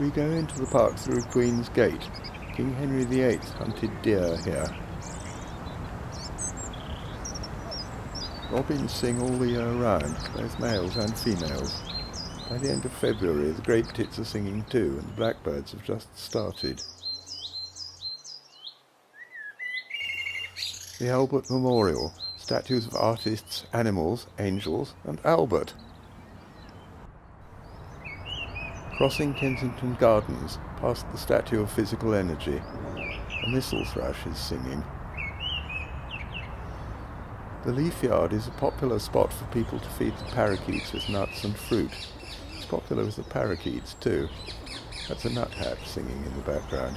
We go into the park through Queen's Gate. King Henry VIII hunted deer here. Robins sing all the year round, both males and females. By the end of February, the great tits are singing too, and the blackbirds have just started. The Albert Memorial, statues of artists, animals, angels, and Albert. Crossing Kensington Gardens, past the statue of physical energy, a thistle thrush is singing. The Leaf Yard is a popular spot for people to feed the parakeets with nuts and fruit. It's popular with the parakeets too. That's a nuthatch singing in the background.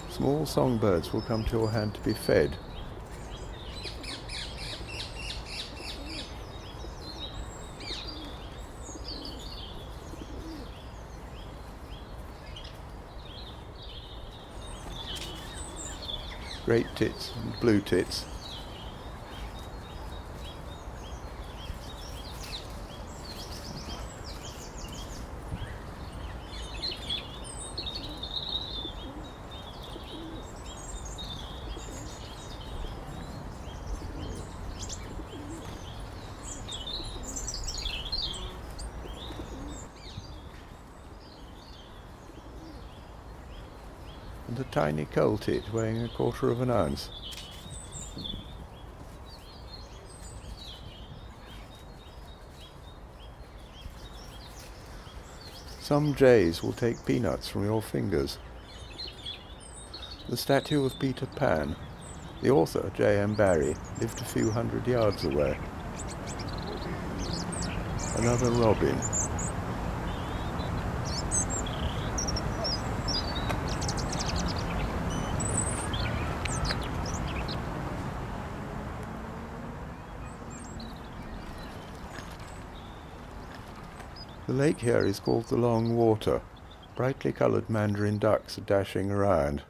Small songbirds will come to your hand to be fed. Great tits and blue tits. And a tiny coal tit weighing 1/4 of an ounce. Some jays will take peanuts from your fingers. The statue of Peter Pan, the author, J.M. Barrie, lived a few hundred yards away. Another robin. The lake here is called the Long Water. Brightly coloured Mandarin Ducks are dashing around.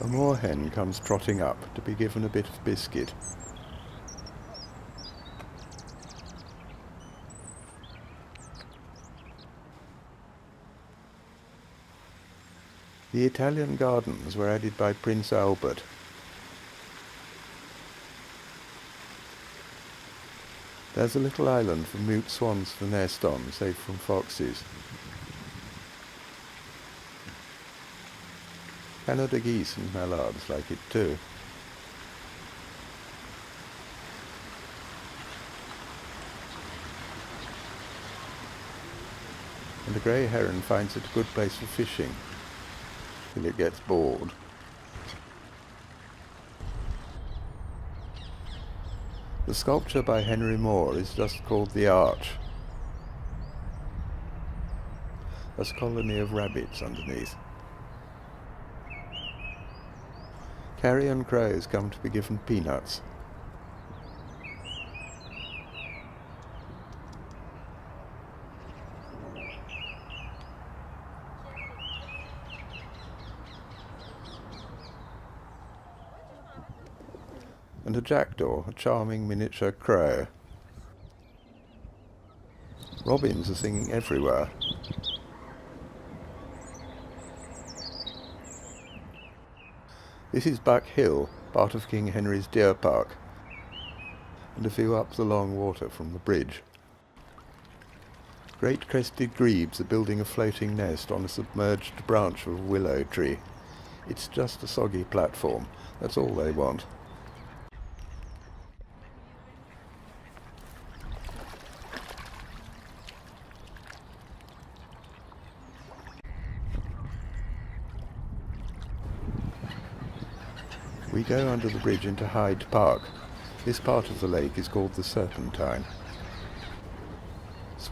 A moorhen comes trotting up to be given a bit of biscuit. The Italian gardens were added by Prince Albert. There's a little island for mute swans to nest on, safe from foxes. Canada geese and mallards like it too. And a grey heron finds it a good place for fishing, till it gets bored. The sculpture by Henry Moore is just called The Arch. There's a colony of rabbits underneath. Carrion crows come to be given peanuts. And a jackdaw, a charming miniature crow. Robins are singing everywhere. This is Buck Hill, part of King Henry's Deer Park, and a view up the Long Water from the bridge. Great crested grebes are building a floating nest on a submerged branch of a willow tree. It's just a soggy platform, that's all they want. We go under the bridge into Hyde Park. This part of the lake is called the Serpentine.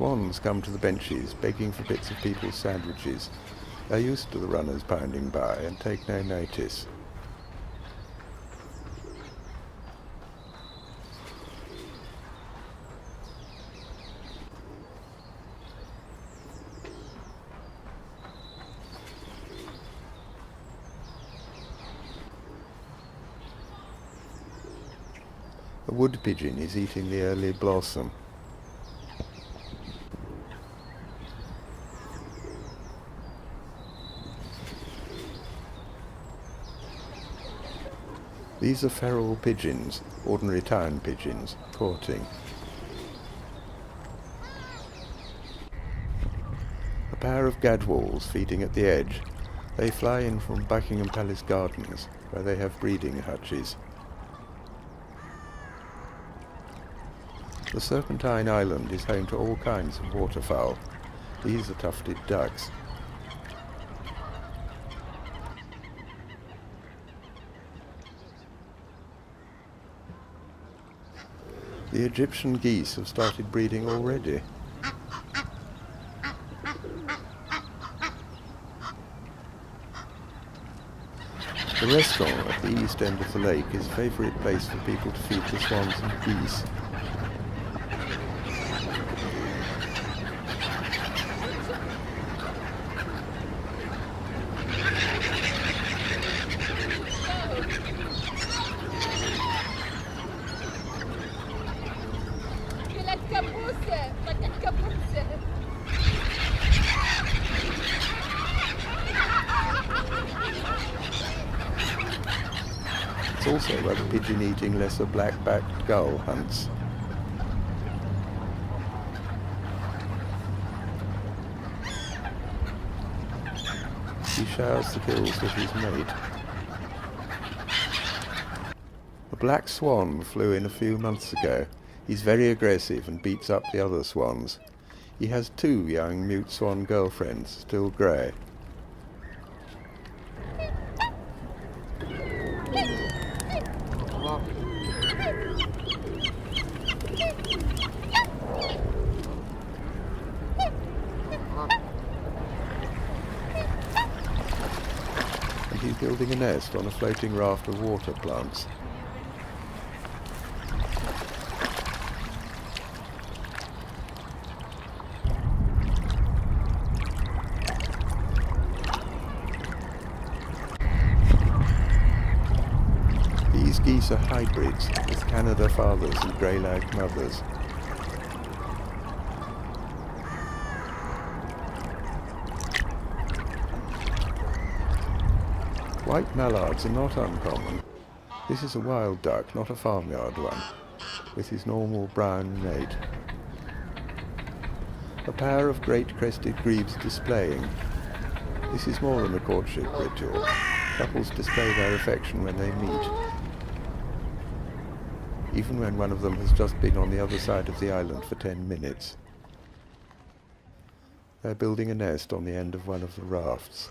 Swans come to the benches, begging for bits of people's sandwiches. They're used to the runners pounding by and take no notice. A wood pigeon is eating the early blossom. These are feral pigeons, ordinary town pigeons, courting. A pair of gadwalls feeding at the edge. They fly in from Buckingham Palace Gardens, where they have breeding hutches. The Serpentine Island is home to all kinds of waterfowl. These are tufted ducks. The Egyptian geese have started breeding already. The restaurant at the east end of the lake is a favourite place for people to feed the swans and geese. It's also where the pigeon-eating lesser black-backed gull hunts. He showers the kills with his mate. A black swan flew in a few months ago. He's very aggressive and beats up the other swans. He has 2 young mute swan girlfriends, still grey. And he's building a nest on a floating raft of water plants. These geese are hybrids, with Canada fathers and grey-legged mothers. White mallards are not uncommon. This is a wild duck, not a farmyard one, with his normal brown mate. A pair of great crested grebes displaying. This is more than a courtship ritual. Couples display their affection when they meet, even when one of them has just been on the other side of the island for 10 minutes. They're building a nest on the end of one of the rafts.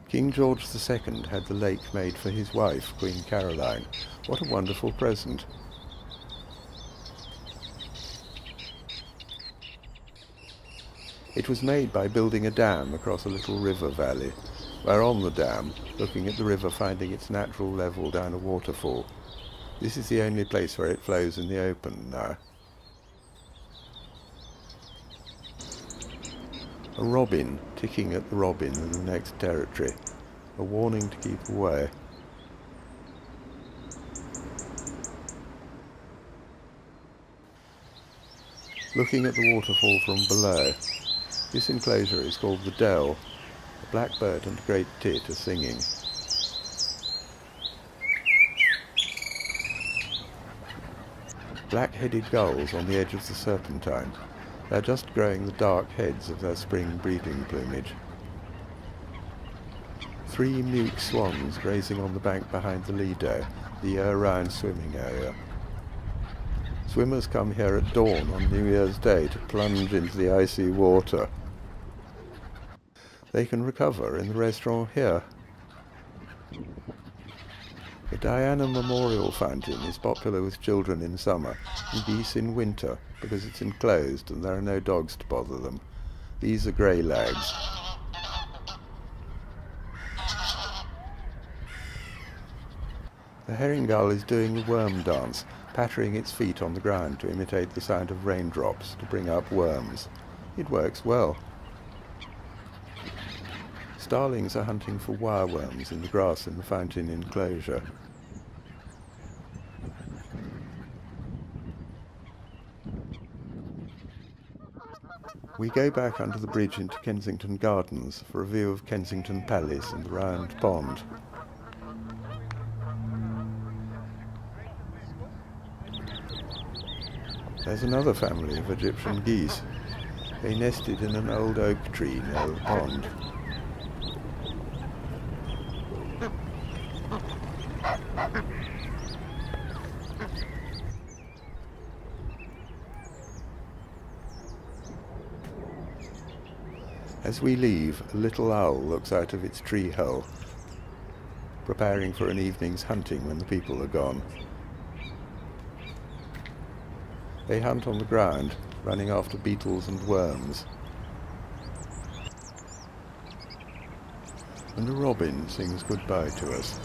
King George II had the lake made for his wife, Queen Caroline. What a wonderful present. It was made by building a dam across a little river valley. We're on the dam, looking at the river finding its natural level down a waterfall. This is the only place where it flows in the open now. A robin ticking at the robin in the next territory. A warning to keep away. Looking at the waterfall from below. This enclosure is called the Dell. A blackbird and a great tit are singing. Black-headed gulls on the edge of the Serpentine. They're just growing the dark heads of their spring breeding plumage. 3 mute swans grazing on the bank behind the Lido, the year-round swimming area. Swimmers come here at dawn on New Year's Day to plunge into the icy water. They can recover in the restaurant here. The Diana Memorial Fountain is popular with children in summer and geese in winter because it's enclosed and there are no dogs to bother them. These are grey lags. The herring gull is doing the worm dance, pattering its feet on the ground to imitate the sound of raindrops to bring up worms. It works well. Starlings are hunting for wireworms in the grass in the fountain enclosure. We go back under the bridge into Kensington Gardens for a view of Kensington Palace and the Round Pond. There's another family of Egyptian geese. They nested in an old oak tree near the pond. As we leave, a little owl looks out of its tree hole, preparing for an evening's hunting when the people are gone. They hunt on the ground, running after beetles and worms. And a robin sings goodbye to us.